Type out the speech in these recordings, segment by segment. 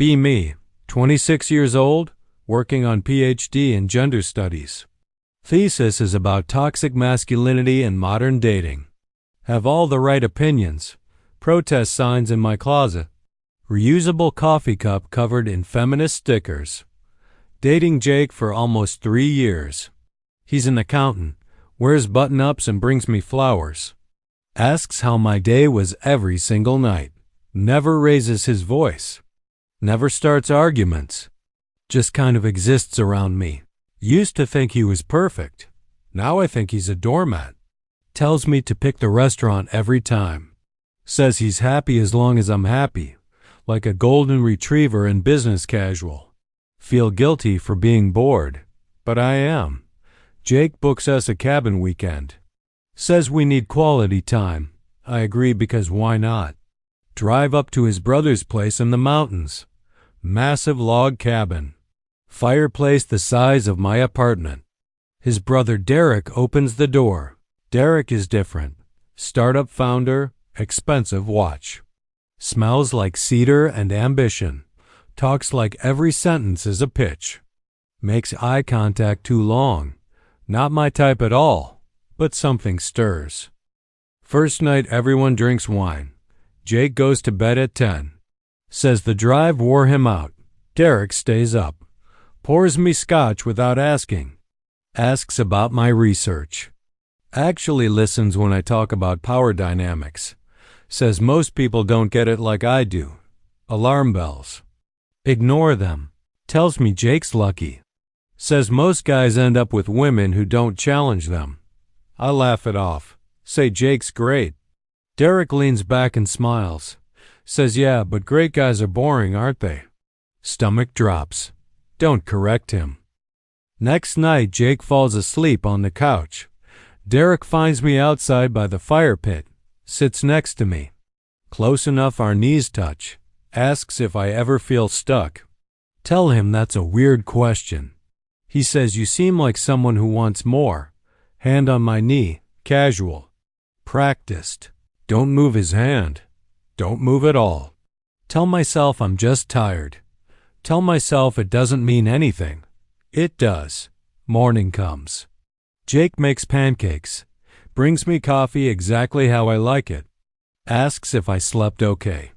Be me, 26 years old, working on PhD in gender studies. Thesis is about toxic masculinity and modern dating. Have all the right opinions. Protest signs in my closet. Reusable coffee cup covered in feminist stickers. Dating Jake for almost 3 years. He's an accountant, wears button-ups and brings me flowers. Asks how my day was every single night. Never raises his voice. Never starts arguments. Just kind of exists around me. Used to think he was perfect. Now I think he's a doormat. Tells me to pick the restaurant every time. Says he's happy as long as I'm happy. Like a golden retriever in business casual. Feel guilty for being bored. But I am. Jake books us a cabin weekend. Says we need quality time. I agree because why not? Drive up to his brother's place in the mountains. Massive log cabin. Fireplace the size of my apartment. His brother Derek opens the door. Derek is different. Startup founder, expensive watch. Smells like cedar and ambition. Talks like every sentence is a pitch. Makes eye contact too long. Not my type at all, but something stirs. First night everyone drinks wine. Jake goes to bed at 10. Says the drive wore him out. Derek stays up. Pours me scotch without asking. Asks about my research. Actually listens when I talk about power dynamics. Says most people don't get it like I do. Alarm bells. Ignore them. Tells me Jake's lucky. Says most guys end up with women who don't challenge them. I laugh it off. Say Jake's great. Derek leans back and smiles. Says yeah, but great guys are boring, aren't they? Stomach drops. Don't correct him. Next night Jake falls asleep on the couch. Derek finds me outside by the fire pit. Sits next to me. Close enough our knees touch. Asks if I ever feel stuck. Tell him that's a weird question. He says you seem like someone who wants more. Hand on my knee. Casual. Practiced. Don't move his hand. Don't move at all. Tell myself I'm just tired. Tell myself it doesn't mean anything. It does. Morning comes. Jake makes pancakes. Brings me coffee exactly how I like it. Asks if I slept okay.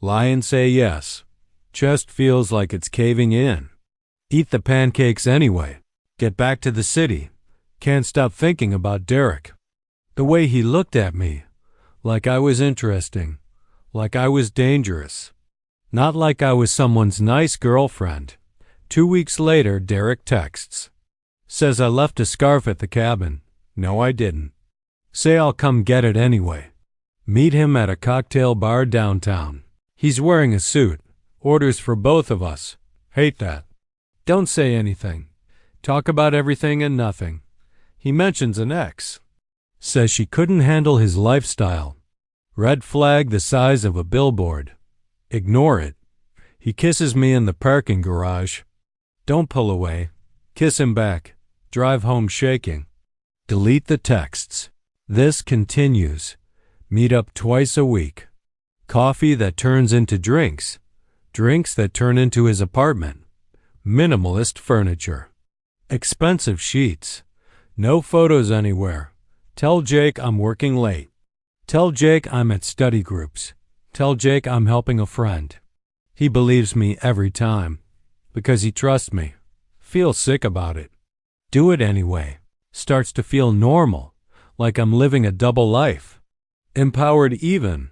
Lie and say yes. Chest feels like it's caving in. Eat the pancakes anyway. Get back to the city. Can't stop thinking about Derek. The way he looked at me. Like I was interesting. Like I was dangerous. Not like I was someone's nice girlfriend. 2 weeks later, Derek texts. Says I left a scarf at the cabin. No, I didn't. Say I'll come get it anyway. Meet him at a cocktail bar downtown. He's wearing a suit. Orders for both of us. Hate that. Don't say anything. Talk about everything and nothing. He mentions an ex. Says she couldn't handle his lifestyle. Red flag the size of a billboard. Ignore it. He kisses me in the parking garage. Don't pull away. Kiss him back. Drive home shaking. Delete the texts. This continues. Meet up twice a week. Coffee that turns into drinks. Drinks that turn into his apartment. Minimalist furniture. Expensive sheets. No photos anywhere. Tell Jake I'm working late. Tell Jake I'm at study groups. Tell Jake I'm helping a friend. He believes me every time. Because he trusts me. Feels sick about it. Do it anyway. Starts to feel normal. Like I'm living a double life. Empowered even.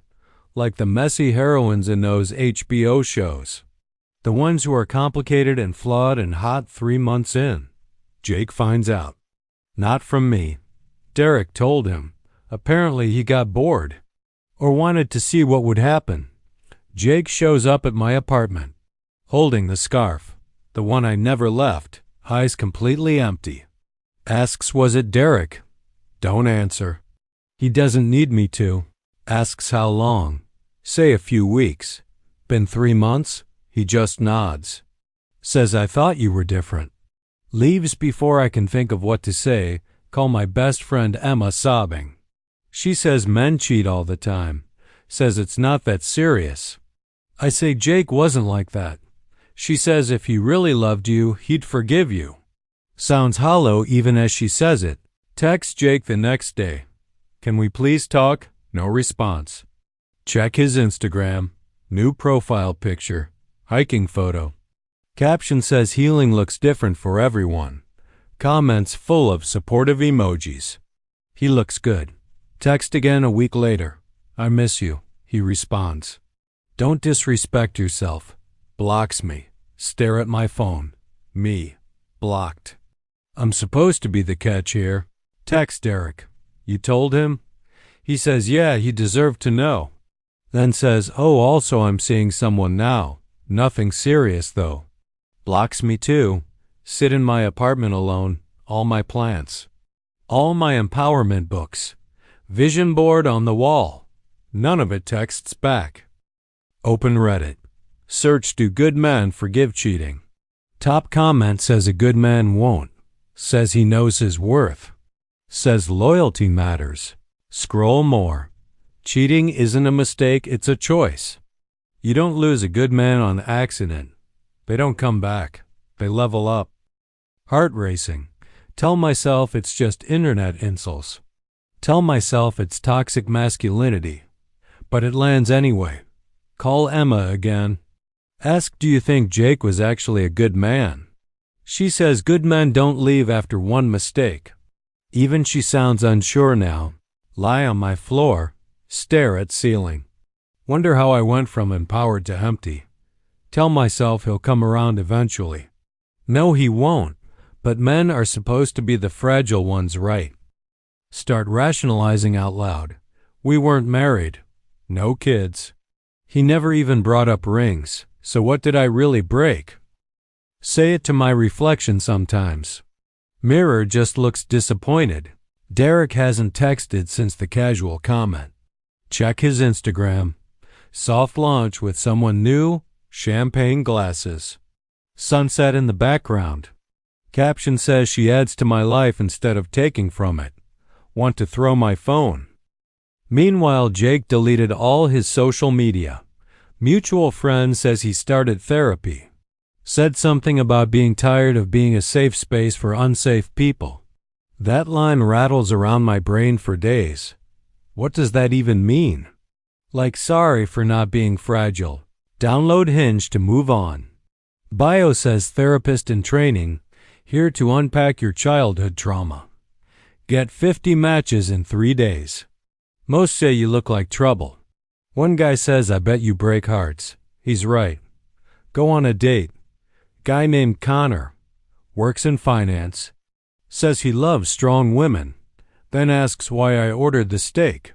Like the messy heroines in those HBO shows. The ones who are complicated and flawed and hot 3 months in. Jake finds out. Not from me. Derek told him. Apparently he got bored. Or wanted to see what would happen. Jake shows up at my apartment. Holding the scarf. The one I never left. Eyes completely empty. Asks was it Derek? Don't answer. He doesn't need me to. Asks how long. Say a few weeks. Been 3 months? He just nods. Says I thought you were different. Leaves before I can think of what to say. Call my best friend Emma sobbing. She says men cheat all the time. Says it's not that serious. I say Jake wasn't like that. She says if he really loved you, he'd forgive you. Sounds hollow even as she says it. Text Jake the next day. Can we please talk? No response. Check his Instagram. New profile picture. Hiking photo. Caption says healing looks different for everyone. Comments full of supportive emojis. He looks good. Text again a week later. I miss you. He responds. Don't disrespect yourself. Blocks me. Stare at my phone. Me. Blocked. I'm supposed to be the catch here. Text Derek. You told him? He says, yeah, he deserved to know. Then says, oh, also I'm seeing someone now. Nothing serious, though. Blocks me too. Sit in my apartment alone. All my plants. All my empowerment books. Vision board on the wall. None of it texts back. Open Reddit. Search do good men forgive cheating. Top comment says a good man won't. Says he knows his worth. Says loyalty matters. Scroll more. Cheating isn't a mistake, it's a choice. You don't lose a good man on accident. They don't come back. They level up. Heart racing. Tell myself it's just internet insults. Tell myself it's toxic masculinity. But it lands anyway. Call Emma again. Ask, do you think Jake was actually a good man? She says good men don't leave after one mistake. Even she sounds unsure now. Lie on my floor. Stare at ceiling. Wonder how I went from empowered to empty. Tell myself he'll come around eventually. No, he won't, but men are supposed to be the fragile ones, right? Start rationalizing out loud. We weren't married. No kids. He never even brought up rings, so what did I really break? Say it to my reflection sometimes. Mirror just looks disappointed. Derek hasn't texted since the casual comment. Check his Instagram. Soft launch with someone new, champagne glasses. Sunset in the background. Caption says she adds to my life instead of taking from it. Want to throw my phone. Meanwhile, Jake deleted all his social media. Mutual friend says he started therapy. Said something about being tired of being a safe space for unsafe people. That line rattles around my brain for days. What does that even mean? Like sorry for not being fragile. Download Hinge to move on. Bio says therapist in training, here to unpack your childhood trauma. Get 50 matches in 3 days. Most say you look like trouble. One guy says I bet you break hearts. He's right. Go on a date. Guy named Connor. Works in finance. Says he loves strong women. Then asks why I ordered the steak.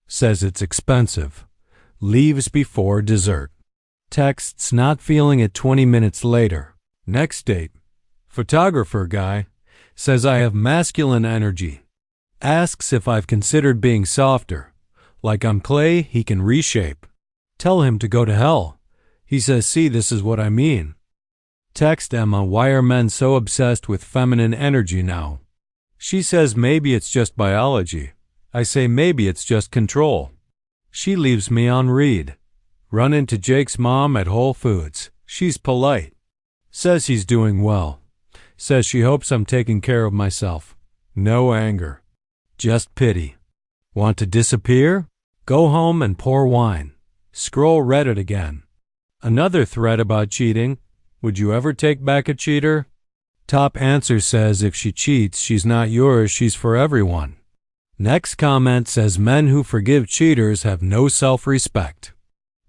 Says it's expensive. Leaves before dessert. Texts not feeling it 20 minutes later. Next date. Photographer guy. Says I have masculine energy. Asks if I've considered being softer. Like I'm clay he can reshape. Tell him to go to hell. He says, see, this is what I mean. Text Emma, why are men so obsessed with feminine energy now? She says maybe it's just biology. I say maybe it's just control. She leaves me on read. Run into Jake's mom at Whole Foods. She's polite. Says he's doing well. Says she hopes I'm taking care of myself. No anger. Just pity. Want to disappear? Go home and pour wine. Scroll Reddit again. Another thread about cheating. Would you ever take back a cheater? Top answer says if she cheats, she's not yours, she's for everyone. Next comment says men who forgive cheaters have no self-respect.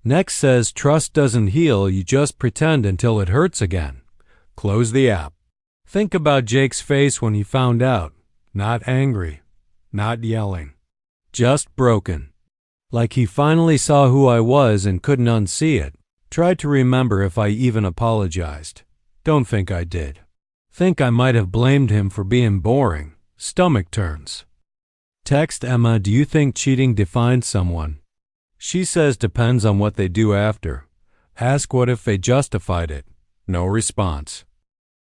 Next says trust doesn't heal, you just pretend until it hurts again. Close the app. Think about Jake's face when he found out. Not angry. Not yelling. Just broken. Like he finally saw who I was and couldn't unsee it. Tried to remember if I even apologized. Don't think I did. Think I might have blamed him for being boring. Stomach turns. Text Emma, do you think cheating defines someone? She says depends on what they do after. Ask what if they justified it. No response.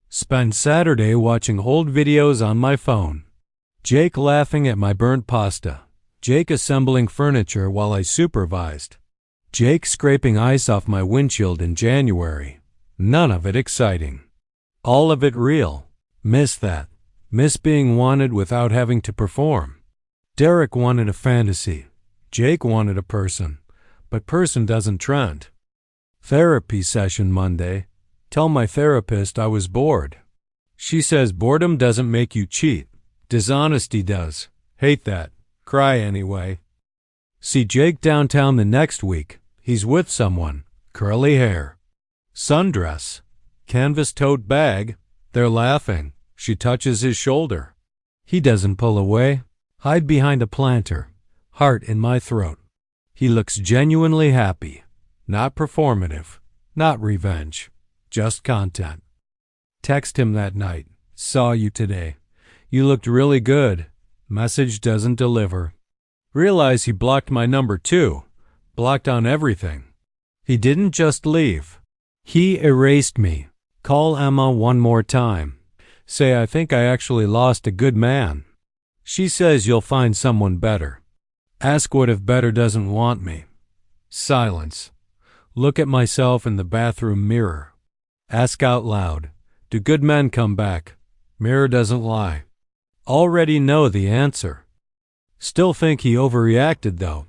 Spend Saturday watching old videos on my phone. Jake laughing at my burnt pasta. Jake assembling furniture while I supervised. Jake scraping ice off my windshield in January. None of it exciting. All of it real. Miss that. Miss being wanted without having to perform. Derek wanted a fantasy. Jake wanted a person. But person doesn't trend. Therapy session Monday. Tell my therapist I was bored. She says boredom doesn't make you cheat. Dishonesty does. Hate that. Cry anyway. See Jake downtown the next week. He's with someone. Curly hair. Sundress. Canvas tote bag. They're laughing. She touches his shoulder. He doesn't pull away. Hide behind a planter. Heart in my throat. He looks genuinely happy. Not performative. Not revenge. Just content. Text him that night. Saw you today. You looked really good. Message doesn't deliver. Realize he blocked my number too. Blocked on everything. He didn't just leave. He erased me. Call Emma one more time. Say I think I actually lost a good man. She says you'll find someone better. Ask what if better doesn't want me. Silence. Look at myself in the bathroom mirror. Ask out loud. Do good men come back? Mirror doesn't lie. Already know the answer. Still think he overreacted though.